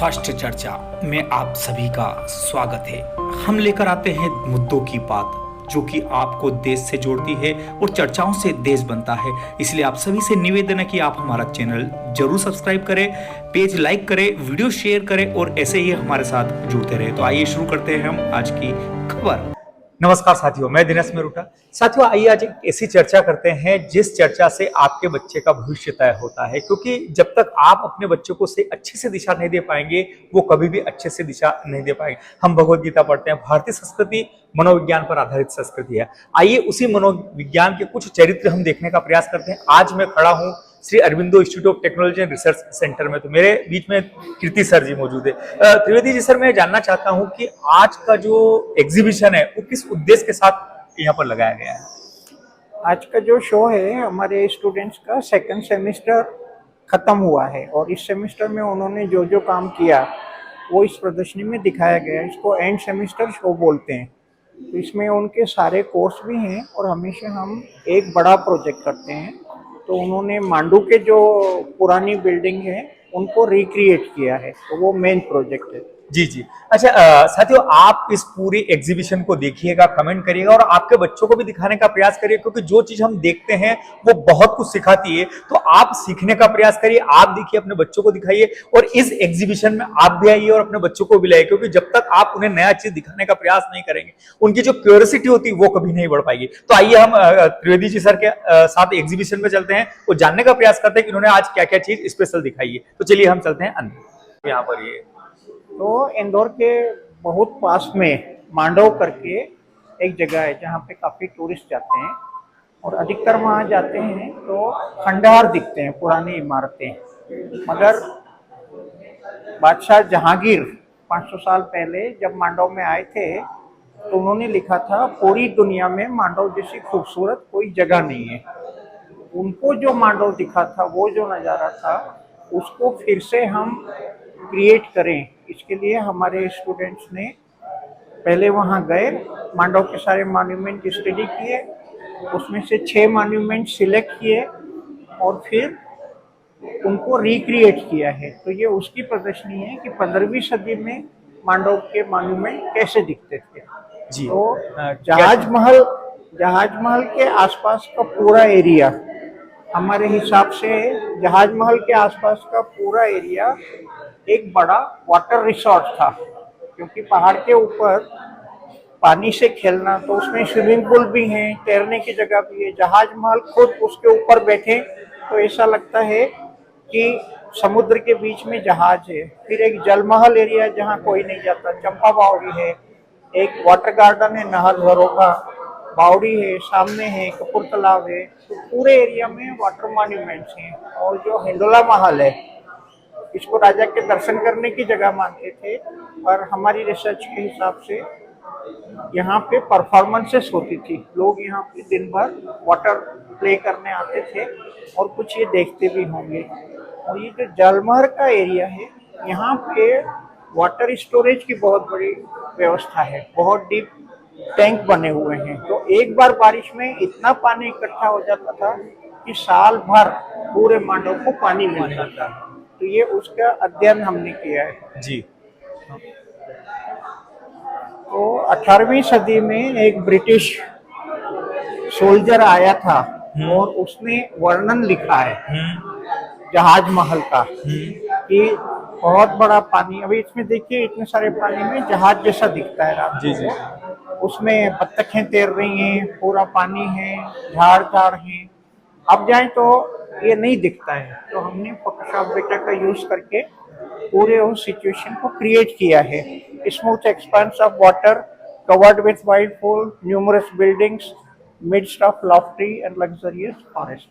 First चर्चा में आप सभी का स्वागत है। हम लेकर आते हैं मुद्दों की बात जो कि आपको देश से जोड़ती है और चर्चाओं से देश बनता है। इसलिए आप सभी से निवेदन है कि आप हमारा चैनल जरूर सब्सक्राइब करें, पेज लाइक करें, वीडियो शेयर करें और ऐसे ही हमारे साथ जुड़ते रहे। तो आइए शुरू करते हैं हम आज की खबर। नमस्कार साथियों, मैं दिनेश मेहरोटा। साथियों, आइए आज एक ऐसी चर्चा करते हैं जिस चर्चा से आपके बच्चे का भविष्य तय होता है, क्योंकि जब तक आप अपने बच्चों को अच्छे से दिशा नहीं दे पाएंगे वो कभी भी अच्छे से दिशा नहीं दे पाएंगे। हम भगवत गीता पढ़ते हैं, भारतीय संस्कृति मनोविज्ञान पर आधारित संस्कृति है। आइए उसी मनोविज्ञान के कुछ चरित्र हम देखने का प्रयास करते हैं। आज मैं खड़ा हूँ Shri Aurobindo institute of technology and research centre में, तो मेरे बीच में कीर्ति सर जी मौजूद है। त्रिवेदी जी, सर मैं जानना चाहता हूं कि आज का जो एग्जीबिशन है वो किस उद्देश्य के साथ यहाँ पर लगाया गया है? आज का जो शो है हमारे स्टूडेंट्स का सेकंड सेमेस्टर खत्म हुआ है और इस सेमेस्टर में उन्होंने जो जो काम किया वो इस प्रदर्शनी में दिखाया गया है। इसको एंड सेमेस्टर शो बोलते हैं। तो इसमें उनके सारे कोर्स भी हैं और हमेशा हम एक बड़ा प्रोजेक्ट करते हैं। तो उन्होंने मांडू के जो पुरानी बिल्डिंग है उनको रिक्रिएट किया है, तो वो मेन प्रोजेक्ट है। जी जी। अच्छा साथियों, आप इस पूरी एग्जीबिशन को देखिएगा, कमेंट करिएगा और आपके बच्चों को भी दिखाने का प्रयास करिए, क्योंकि जो चीज हम देखते हैं वो बहुत कुछ सिखाती है। तो आप सीखने का प्रयास करिए, आप देखिए, अपने बच्चों को दिखाइए और इस एग्जीबिशन में आप भी आइए और अपने बच्चों को भी लाइए, क्योंकि जब तक आप उन्हें नया चीज दिखाने का प्रयास नहीं करेंगे उनकी जो क्यूरियोसिटी होती है वो कभी नहीं बढ़ पाएगी। तो आइए हम त्रिवेदी जी सर के साथ एग्जीबिशन में चलते हैं और जानने का प्रयास करते हैं कि उन्होंने आज क्या क्या चीज स्पेशल दिखाई है। तो चलिए हम चलते हैं अंदर। यहाँ पर ये तो इंदौर के बहुत पास में मांडव करके एक जगह है जहाँ पे काफ़ी टूरिस्ट जाते हैं और अधिकतर वहाँ जाते हैं तो खंडहर दिखते हैं, पुरानी इमारतें। मगर बादशाह जहांगीर 500 साल पहले जब मांडव में आए थे तो उन्होंने लिखा था, पूरी दुनिया में मांडव जैसी खूबसूरत कोई जगह नहीं है। उनको जो मांडव दिखा था, वो जो नज़ारा था, उसको फिर से हम क्रिएट करें, इसके लिए हमारे स्टूडेंट्स ने पहले वहाँ गए, मांडव के सारे मॉन्यूमेंट स्टडी किए, उसमें से 6 मॉन्यूमेंट सिलेक्ट किए और फिर उनको रिक्रिएट किया है। तो ये उसकी प्रदर्शनी है कि 15वीं सदी में मांडव के मॉन्यूमेंट कैसे दिखते थे। जी। तो जहाज महल के आसपास का पूरा एरिया, हमारे हिसाब से जहाज महल के आसपास का पूरा एरिया एक बड़ा वाटर रिसोर्ट था, क्योंकि पहाड़ के ऊपर पानी से खेलना, तो उसमें स्विमिंग पूल भी है, तैरने की जगह भी है। जहाज महल खुद उसके ऊपर बैठे तो ऐसा लगता है कि समुद्र के बीच में जहाज है। फिर एक जलमहल एरिया जहाँ कोई नहीं जाता, चंपा बावड़ी है, एक वाटर गार्डन है नहर झरोखा, बावड़ी है, सामने है कपूर तालाब है। तो पूरे एरिया में वाटर मॉन्यूमेंट्स हैं। और जो हिंडोला महल है, इसको राजा के दर्शन करने की जगह मानते थे, और हमारी रिसर्च के हिसाब से यहाँ पे परफॉर्मेंसेस होती थी। लोग यहाँ पे दिन भर वाटर प्ले करने आते थे और कुछ ये देखते भी होंगे। और ये जो जलमहल का एरिया है, यहाँ पे वाटर स्टोरेज की बहुत बड़ी व्यवस्था है, बहुत डीप टैंक बने हुए हैं। तो एक बार बारिश में इतना पानी इकट्ठा हो जाता था कि साल भर पूरे मांडव को पानी मिलता था। तो ये उसका अध्ययन हमने किया है। जी। तो 18वीं सदी में एक ब्रिटिश सोल्जर आया था और उसने वर्णन लिखा है जहाज महल का कि बहुत बड़ा पानी, अभी इसमें देखिए इतने सारे पानी में जहाज जैसा दिखता है रात को। उसमें बत्तखें तैर रही हैं, पूरा पानी है, झाड़ हैं। अब जाए तो ये नहीं दिखता है। तो हमने फोटोशॉप बेटा का यूज करके पूरे उस सिचुएशन को क्रिएट किया है। Smooth expanse of water covered with wild फूल, numerous buildings, midst of lofty and luxurious forest.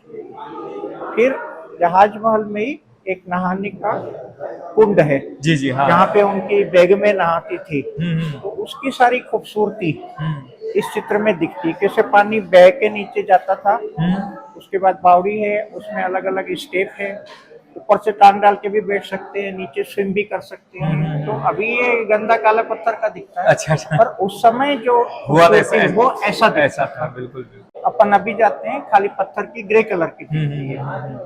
फिर जहाज महल में ही एक नहाने का कुंड है, जी जी, हाँ, जहाँ पे उनकी बैगमें नहाती थी। तो उसकी सारी खूबसूरती इस चित्र में दिखती, कैसे पानी बह के नीचे जाता था। उसके बाद बावड़ी है, उसमें अलग अलग स्टेप है, ऊपर से टांग डाल के भी बैठ सकते हैं, नीचे स्विम भी कर सकते हैं। तो अभी ये गंदा काला पत्थर का दिखता है। अच्छा। पर उस समय जो हुआ वो ऐसा था, बिल्कुल। अपन अभी जाते हैं खाली पत्थर की ग्रे कलर की दिखती है,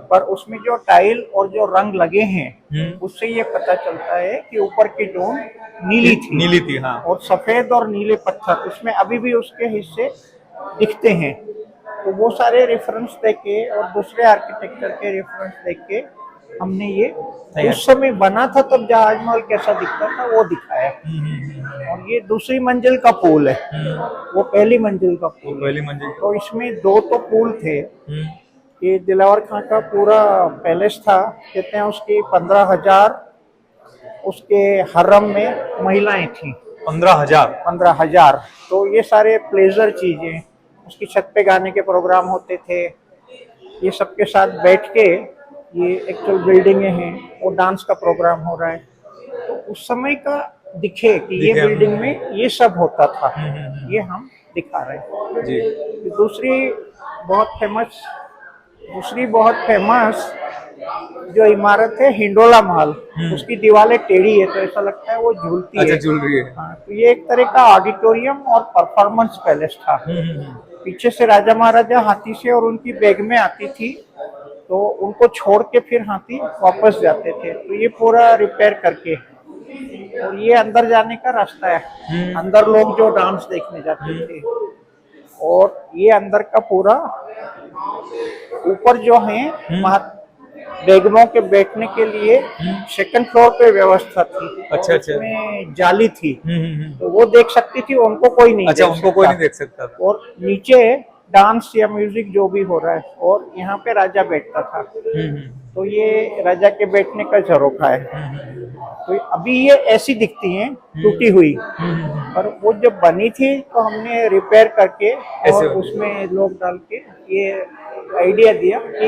पर उसमें जो टाइल और जो रंग लगे हैं उससे ये पता चलता है कि ऊपर की डोम नीली थी, हाँ। और सफेद और नीले पत्थर उसमें अभी भी उसके हिस्से दिखते हैं। तो वो सारे रेफरेंस देके और दूसरे आर्किटेक्चर के रेफरेंस देख के हमने ये उस समय बना था तब जहाजमहल कैसा दिखता था वो दिखाया। और ये दूसरी मंजिल का पुल है, वो पहली मंजिल का पुल है। पहली मंजिल। तो इसमें दो तो पुल थे। ये दिलावर खां का पूरा पैलेस था, कहते हैं उसकी 15,000 उसके हरम में महिलाएं थी। 15,000। तो ये सारे प्लेजर चीजें, उसकी छत पे गाने के प्रोग्राम होते थे, ये सबके साथ बैठ के ये एक्चुअल बिल्डिंगें हैं, वो डांस का प्रोग्राम हो रहा है। तो उस समय का दिखे कि ये बिल्डिंग में ये सब होता था, ये हम दिखा रहे हैं जी। दूसरी बहुत फेमस जो इमारत है हिंडोला महल, उसकी दीवारें टेढ़ी है तो ऐसा लगता है वो झूलती है। झूल रही है। हाँ, तो ये एक तरह का ऑडिटोरियम और परफॉर्मेंस पैलेस था। पीछे से राजा महाराजा हाथी से और उनकी बैग में आती थी, तो उनको छोड़ के फिर हाथी वापस जाते थे। तो ये पूरा रिपेयर करके, और ये अंदर जाने का रास्ता है, अंदर लोग जो डांस देखने जाते थे। और ये अंदर का पूरा ऊपर जो है बेगमों के बैठने के लिए सेकंड फ्लोर पे व्यवस्था थी। अच्छा। उसमें जाली थी, तो वो देख सकती थी, उनको कोई नहीं देख सकता। और नीचे डांस या म्यूजिक जो भी हो रहा है, और यहाँ पे राजा बैठता था। तो ये राजा के बैठने का झरोखा है। तो अभी ये ऐसी दिखती हैं टूटी हुई, पर वो जब बनी थी तो हमने रिपेयर करके और उसमें लोग डाल के ये आइडिया दिया कि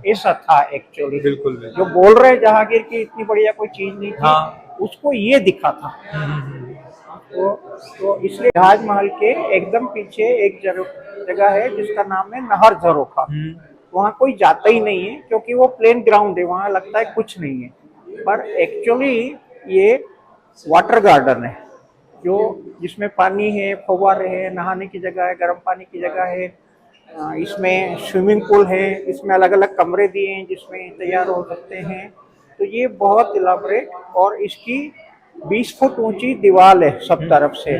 ऐसा था एक्चुअली। बिल्कुल। जो बोल रहे जहांगीर की इतनी बढ़िया कोई चीज नहीं थी, उसको ये दिखा था। तो इसलिए जहाजमहल के एकदम पीछे एक जगह है जिसका नाम है नहर झरोखा। वहाँ कोई जाता ही नहीं है क्योंकि वो प्लेन ग्राउंड है, वहाँ लगता है कुछ नहीं है, पर एक्चुअली ये वाटर गार्डन है जो जिसमें पानी है, फव्वारे हैं, नहाने की जगह है, गर्म पानी की जगह है, इसमें स्विमिंग पूल है, इसमें अलग अलग कमरे दिए हैं जिसमें तैयार हो सकते हैं। तो ये बहुत इलाबरेट, और इसकी 20 फुट ऊंची दीवार है सब तरफ से,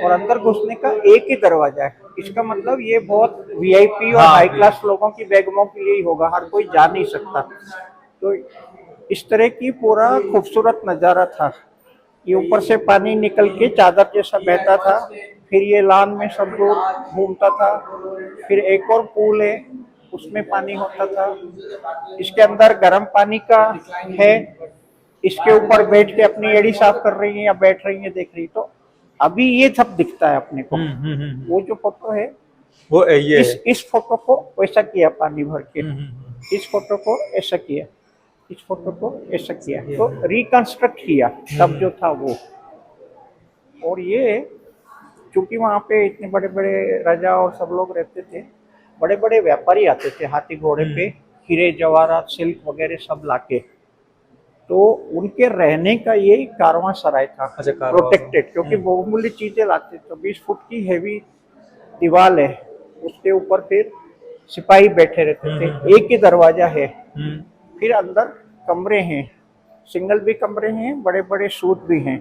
और अंदर घुसने का एक ही दरवाजा है। इसका मतलब ये बहुत वीआईपी और हाई क्लास लोगों की बेगमों के लिए ही होगा, हर कोई जा नहीं सकता। तो इस तरह की पूरा खूबसूरत नज़ारा था। ये ऊपर से पानी निकल के चादर जैसा बहता था, फिर ये लान में सब लोग घूमता था। फिर एक और पूल है, उसमें पानी होता था। इसके अंदर गर्म पानी का है, इसके ऊपर बैठ के अपनी एड़ी साफ कर रही है या बैठ रही है, देख रही। तो अभी ये सब दिखता है अपने को। वो जो फोटो है वो ये इस फोटो को वैसा किया पानी भर के, इस फोटो को ऐसा किया, इस फोटो को ऐसा किया, तो रिकंस्ट्रक्ट किया तब जो था वो। और ये चूंकि वहाँ पे इतने बड़े बड़े राजा और सब लोग रहते थे, बड़े बड़े व्यापारी आते थे हाथी घोड़े पे, हीरे जवाहरात सिल्क वगैरह सब लाके, तो उनके रहने का ये कारवां सराय था। प्रोटेक्टेड, क्योंकि बहुमूल्य चीजें लाते। तो 20 फुट की हैवी दीवार है, उसके ऊपर फिर सिपाही बैठे रहते थे। एक ही दरवाजा है, फिर अंदर कमरे हैं, सिंगल भी कमरे हैं, बड़े बड़े सूट भी हैं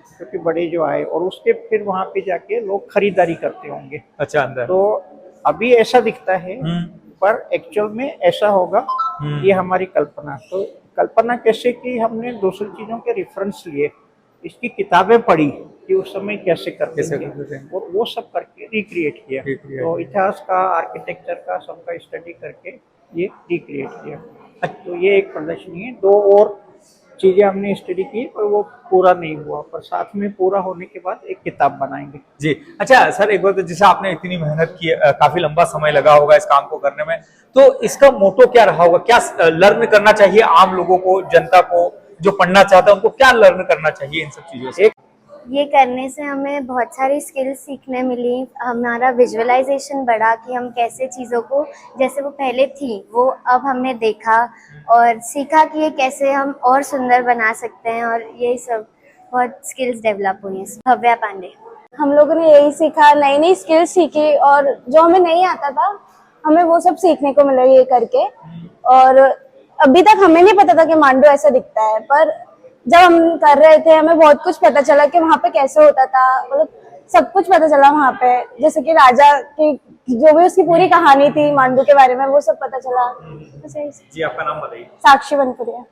क्योंकि बड़े जो आए, और उसके फिर वहां पे जाके लोग खरीदारी करते होंगे। अच्छा, अंदर। तो अभी ऐसा दिखता है, पर एक्चुअल में ऐसा होगा, ये हमारी कल्पना। तो कल्पना कैसे की, हमने दूसरी चीजों के रेफरेंस लिए, इसकी किताबें पढ़ी कि उस समय कैसे करते थे, और वो सब करके रिक्रिएट किया। तो इतिहास का, आर्किटेक्चर का, सबका स्टडी करके ये रिक्रिएट किया। तो ये एक प्रदर्शनी है। दो और चीजें हमने स्टडी की पर वो पूरा नहीं हुआ, पर साथ में पूरा होने के बाद एक किताब बनाएंगे। जी। अच्छा सर, एक बार तो जैसे आपने इतनी मेहनत की, काफी लंबा समय लगा होगा इस काम को करने में, तो इसका मोटो क्या रहा होगा? क्या लर्न करना चाहिए आम लोगों को, जनता को, जो पढ़ना चाहता है उनको क्या लर्न करना चाहिए इन सब चीजों से? ये करने से हमें बहुत सारी स्किल्स सीखने मिली। हमारा विजुअलाइजेशन बढ़ा कि हम कैसे चीज़ों को, जैसे वो पहले थी वो अब हमने देखा और सीखा कि ये कैसे हम और सुंदर बना सकते हैं, और ये सब बहुत स्किल्स डेवलप हुई हैं। भव्या पांडे। हम लोगों ने यही सीखा, नई नई स्किल्स सीखी और जो हमें नहीं आता था हमें वो सब सीखने को मिला ये करके। और अभी तक हमें नहीं पता था कि मांडू ऐसा दिखता है, पर जब हम कर रहे थे हमें बहुत कुछ पता चला कि वहाँ पे कैसे होता था, मतलब सब कुछ पता चला वहाँ पे। जैसे कि राजा की जो भी उसकी पूरी कहानी थी मांडू के बारे में वो सब पता चला। जी, आपका नाम बताइए। साक्षी बनपुरिया।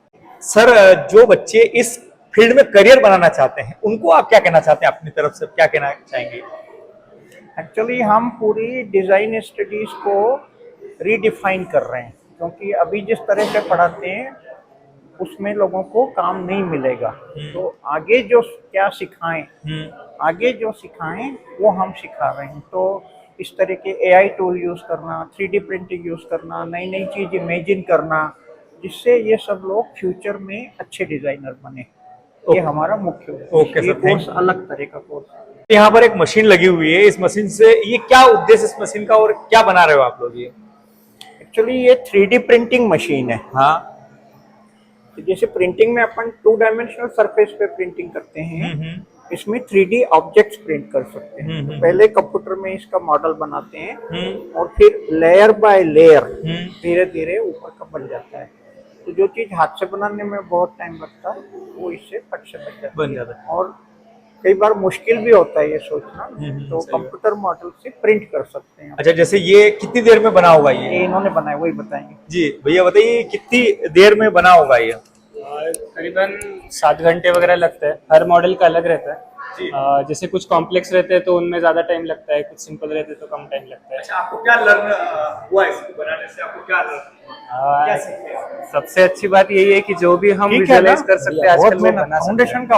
सर, जो बच्चे इस फील्ड में करियर बनाना चाहते हैं उनको आप क्या कहना चाहते हैं, अपनी तरफ से क्या कहना चाहेंगे? एक्चुअली हम पूरी डिजाइन स्टडीज को रीडिफाइन कर रहे हैं, क्योंकि अभी जिस तरह से पढ़ाते हैं उसमें लोगों को काम नहीं मिलेगा। तो आगे जो क्या सिखाएं, आगे जो सिखाएं वो हम सिखा रहे हैं। तो इस तरह के AI टूल यूज करना, 3D प्रिंटिंग यूज करना, नई नई चीज इमेजिन करना, जिससे ये सब लोग फ्यूचर में अच्छे डिजाइनर बने, ये हमारा मुख्य ओके सर, ये कोर्स अलग तरह का कोर्स है। यहाँ पर एक मशीन लगी हुई है, इस मशीन से ये क्या उद्देश्य इस मशीन का और क्या बना रहे हो आप लोग? ये एक्चुअली ये 3D प्रिंटिंग मशीन है। हाँ, तो जैसे प्रिंटिंग में अपन 2 डायमेंशनल सरफेस पे प्रिंटिंग करते हैं, इसमें 3D ऑब्जेक्ट्स प्रिंट कर सकते हैं। तो पहले कंप्यूटर में इसका मॉडल बनाते हैं और फिर लेयर बाय लेयर धीरे धीरे ऊपर का बन जाता है। तो जो चीज हाथ से बनाने में बहुत टाइम लगता है वो इससे फट से बन जाता है। और कई बार मुश्किल भी होता है ये सोचना, तो कंप्यूटर मॉडल से प्रिंट कर सकते हैं। अच्छा, जैसे ये कितनी देर में बना होगा? ये इन्होंने बनाया, वही बताएंगे। जी भैया बताइए, कितनी देर में बना होगा ये? करीबन 7 घंटे वगैरह लगता है। हर मॉडल का अलग रहता है। जैसे कुछ कॉम्प्लेक्स रहते हैं तो उनमें ज्यादा टाइम लगता है, कुछ सिंपल रहते हैं तो कम टाइम लगता है। अच्छा, आपको क्या लर्न हुआ इसको बनाने से? आपको क्या लर्न? सबसे अच्छी बात यही है कि जो भी हम विजुअलाइज कर सकते हैं आजकल वो बना फाउंडेशन का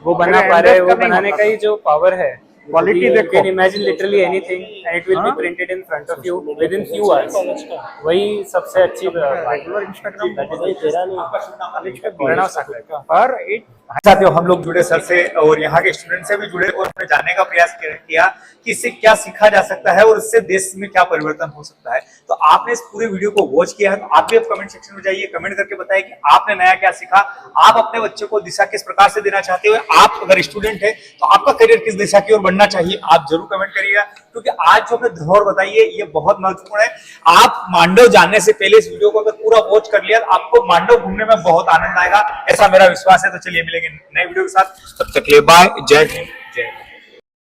वो बना पा रहे हैं। वो बनाने का ही जो पावर है, क्वालिटी देखो। Can imagine literally anything and it will be printed in front of you with in few hours. वही सबसे अच्छी रेगुलर इंस्टाग्राम पर साथियों, हम लोग जुड़े सर से और यहाँ के स्टूडेंट से भी जुड़े और हमने जानने का प्रयास किया कि इससे क्या सीखा जा सकता है और इससे देश में क्या परिवर्तन हो सकता है। तो आपने इस पूरे वीडियो को वॉच किया है तो आप भी अब कमेंट सेक्शन में जाइए, कमेंट करके बताइए कि आपने नया क्या सीखा, आप अपने बच्चे को दिशा किस प्रकार से देना चाहते हो। आप अगर स्टूडेंट है तो आपका करियर किस दिशा की ओर बढ़ना चाहिए, आप जरूर कमेंट करिएगा, क्योंकि आज जो हमने धरोहर बताई है ये बहुत महत्वपूर्ण है। आप मांडव जानने से पहले इस वीडियो को अगर पूरा वॉच कर लिया तो आपको मांडव घूमने में बहुत आनंद आएगा, ऐसा मेरा विश्वास है। तो चलिए मिलेंगे नए वीडियो के साथ, तब तक के लिए बाय, जय हिंद, जय।